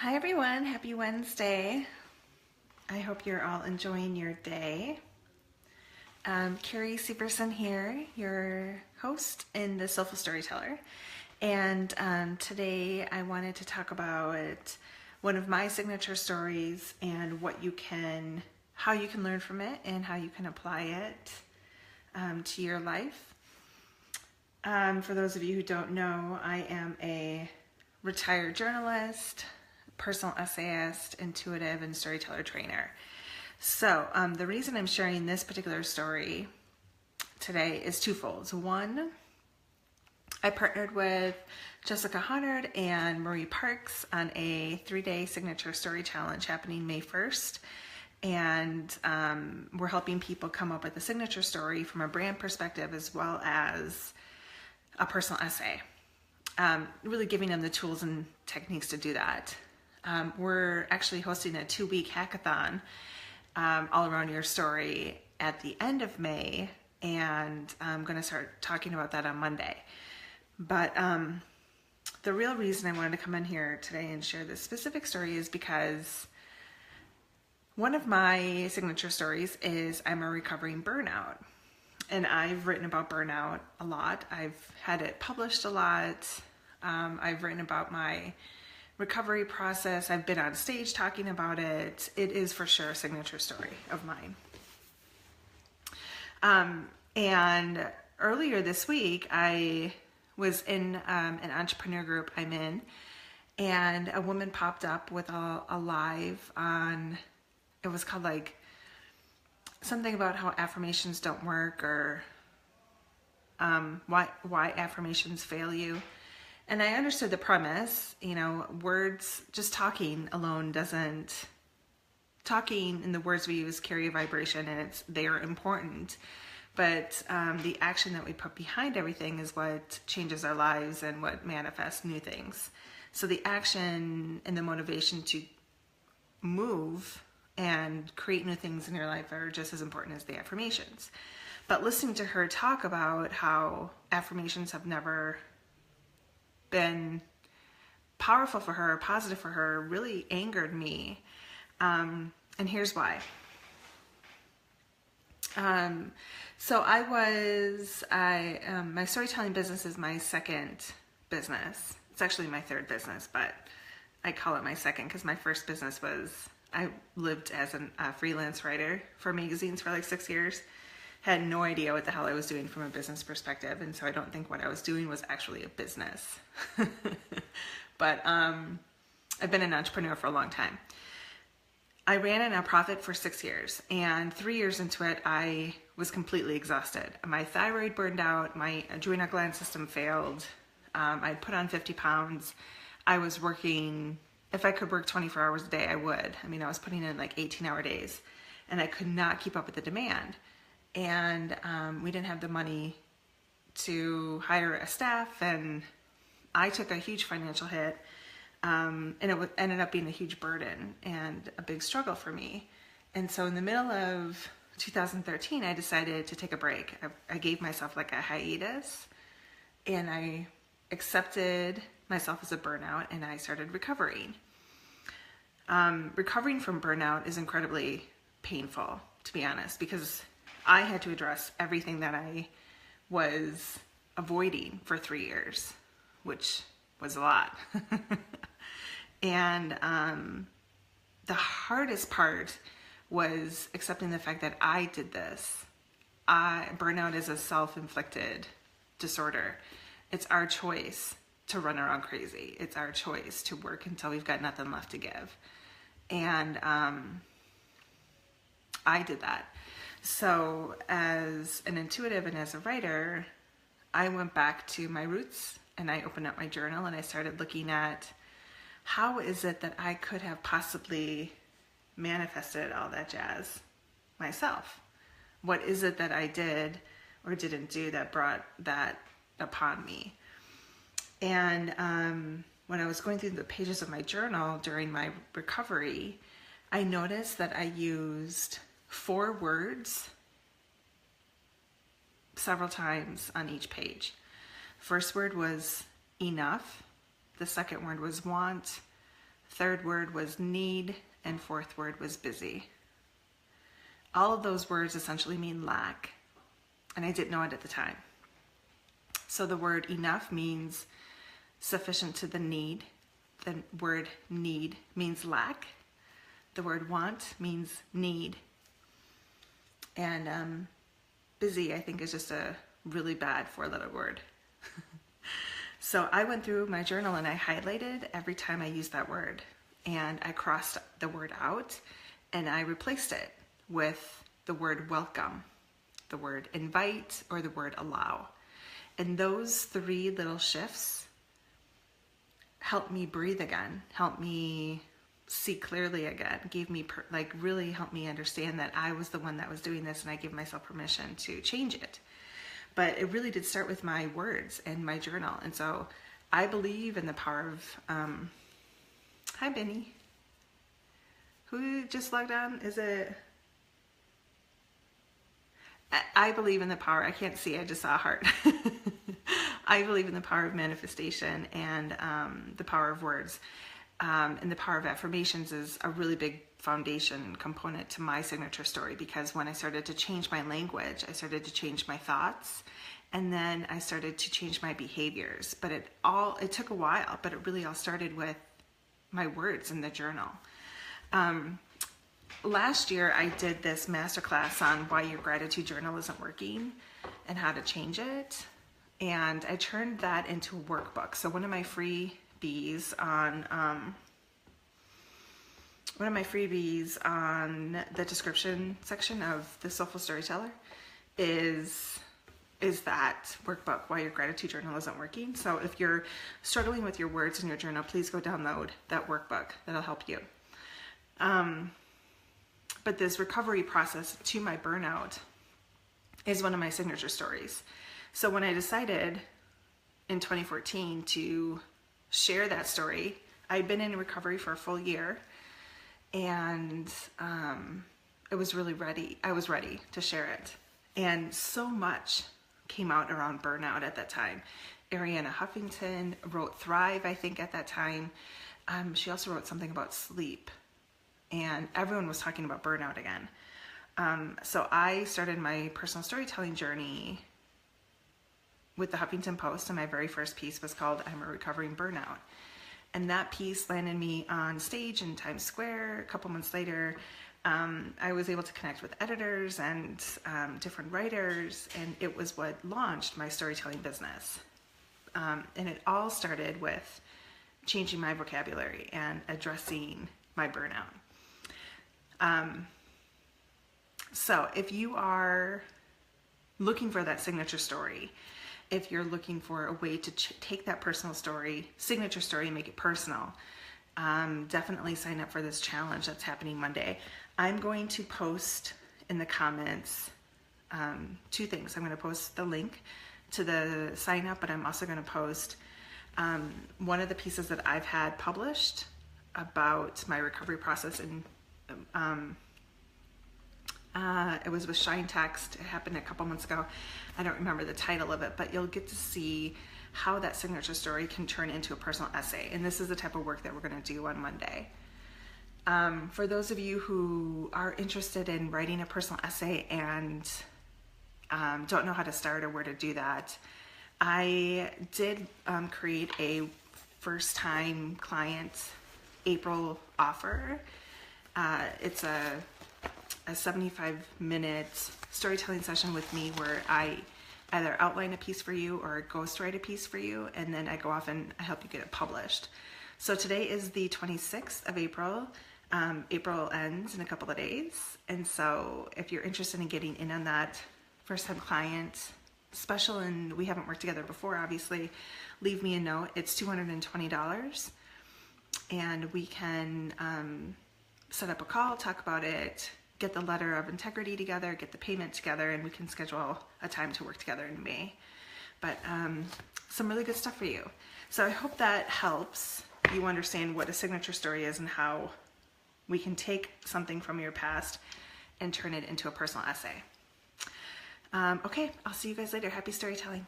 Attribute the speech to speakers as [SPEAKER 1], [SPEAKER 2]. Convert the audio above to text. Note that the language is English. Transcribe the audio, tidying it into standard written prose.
[SPEAKER 1] Hi everyone, happy Wednesday. I hope you're all enjoying your day. Carrie Severson here, your host and the Soulful Storyteller. And today I wanted to talk about one of my signature stories and how you can learn from it and how you can apply it to your life. For those of you who don't know, I am a retired journalist, personal essayist, intuitive, and storyteller trainer. So the reason I'm sharing this particular story today is twofold. One, I partnered with Jessica Honard and Marie Parks on a 3-day signature story challenge happening May 1st. And we're helping people come up with a signature story from a brand perspective as well as a personal essay. Really giving them the tools and techniques to do that. We're actually hosting a 2-week hackathon all around your story at the end of May, and I'm going to start talking about that on Monday. But the real reason I wanted to come in here today and share this specific story is because one of my signature stories is I'm a recovering burnout. And I've written about burnout a lot. I've had it published a lot. I've written about my recovery process. I've been on stage talking about it. It is for sure a signature story of mine. And earlier this week, I was in an entrepreneur group I'm in, and a woman popped up with a live on, it was called like something about how affirmations don't work, or why affirmations fail you. And I understood the premise, words, just talking alone talking and the words we use carry a vibration, and they are important. But the action that we put behind everything is what changes our lives and what manifests new things. So the action and the motivation to move and create new things in your life are just as important as the affirmations. But listening to her talk about how affirmations have never been powerful for her, positive for her, really angered me. And here's why. So my storytelling business is my second business. It's actually my third business, but I call it my second because my first business I lived as a freelance writer for magazines for like 6 years. Had no idea what the hell I was doing from a business perspective, and so I don't think what I was doing was actually a business. But I've been an entrepreneur for a long time. I ran a nonprofit for 6 years, and 3 years into it, I was completely exhausted. My thyroid burned out, my adrenal gland system failed, I'd put on 50 pounds. I was working, if I could work 24 hours a day, I would. I mean, I was putting in like 18-hour days, and I could not keep up with the demand. And we didn't have the money to hire a staff, and I took a huge financial hit, and it ended up being a huge burden and a big struggle for me. And so in the middle of 2013, I decided to take a break. I gave myself like a hiatus, and I accepted myself as a burnout, and I started recovering. Recovering from burnout is incredibly painful, to be honest, because I had to address everything that I was avoiding for 3 years, which was a lot. And the hardest part was accepting the fact that I did this. Burnout is a self-inflicted disorder. It's our choice to run around crazy. It's our choice to work until we've got nothing left to give. And I did that. So as an intuitive and as a writer, I went back to my roots, and I opened up my journal, and I started looking at how is it that I could have possibly manifested all that jazz myself? What is it that I did or didn't do that brought that upon me? And when I was going through the pages of my journal during my recovery, I noticed that I used 4 words several times on each page. First word was enough. The second word was want. third word was need, and fourth word was busy. All of those words essentially mean lack, and I didn't know it at the time. So the word enough means sufficient to the need. The word need means lack. The word want means need. And busy, I think, is just a really bad four-letter word. So I went through my journal and I highlighted every time I used that word. And I crossed the word out and I replaced it with the word welcome, the word invite, or the word allow. And those three little shifts helped me breathe again, helped me see clearly again, gave me, really helped me understand that I was the one that was doing this and I gave myself permission to change it. But it really did start with my words and my journal. And so I believe in the power of, hi Benny. Who just logged on? Is it? I believe in the power, I can't see, I just saw a heart. I believe in the power of manifestation and the power of words. And the power of affirmations is a really big foundation component to my signature story, because when I started to change my language, I started to change my thoughts, and then I started to change my behaviors. But it took a while, but it really all started with my words in the journal. Last year, I did this masterclass on why your gratitude journal isn't working and how to change it. And I turned that into a workbook. So one of my freebies on the description section of the Soulful Storyteller is that workbook, Why Your Gratitude Journal Isn't Working. So if you're struggling with your words in your journal, please go download that workbook. That'll help you. But this recovery process to my burnout is one of my signature stories. So when I decided in 2014 to share that story, I'd been in recovery for a full year, and I was ready to share it. And so much came out around burnout at that time. Arianna Huffington wrote Thrive, I think, at that time. She also wrote something about sleep, and everyone was talking about burnout again. So I started my personal storytelling journey with the Huffington Post, and my very first piece was called I'm a Recovering Burnout. And that piece landed me on stage in Times Square. A couple months later, I was able to connect with editors and different writers, and it was what launched my storytelling business. And it all started with changing my vocabulary and addressing my burnout. So if you are looking for that signature story, if you're looking for a way to take that personal story, signature story, and make it personal, definitely sign up for this challenge that's happening Monday. I'm going to post in the comments two things. I'm going to post the link to the sign up, but I'm also going to post one of the pieces that I've had published about my recovery process, and it was with Shine Text. It happened a couple months ago. I don't remember the title of it, but you'll get to see how that signature story can turn into a personal essay. And this is the type of work that we're going to do on Monday. For those of you who are interested in writing a personal essay and don't know how to start or where to do that, I did create a first-time client April offer. It's a 75-minute storytelling session with me where I either outline a piece for you or ghostwrite a piece for you, and then I go off and I help you get it published. So today is the 26th of April. April ends in a couple of days, and so if you're interested in getting in on that first-time client special, and we haven't worked together before, obviously, leave me a note. It's $220, and we can set up a call, talk about it, get the letter of integrity together, get the payment together, and we can schedule a time to work together in May. But some really good stuff for you. So I hope that helps you understand what a signature story is and how we can take something from your past and turn it into a personal essay. Okay, I'll see you guys later. Happy storytelling.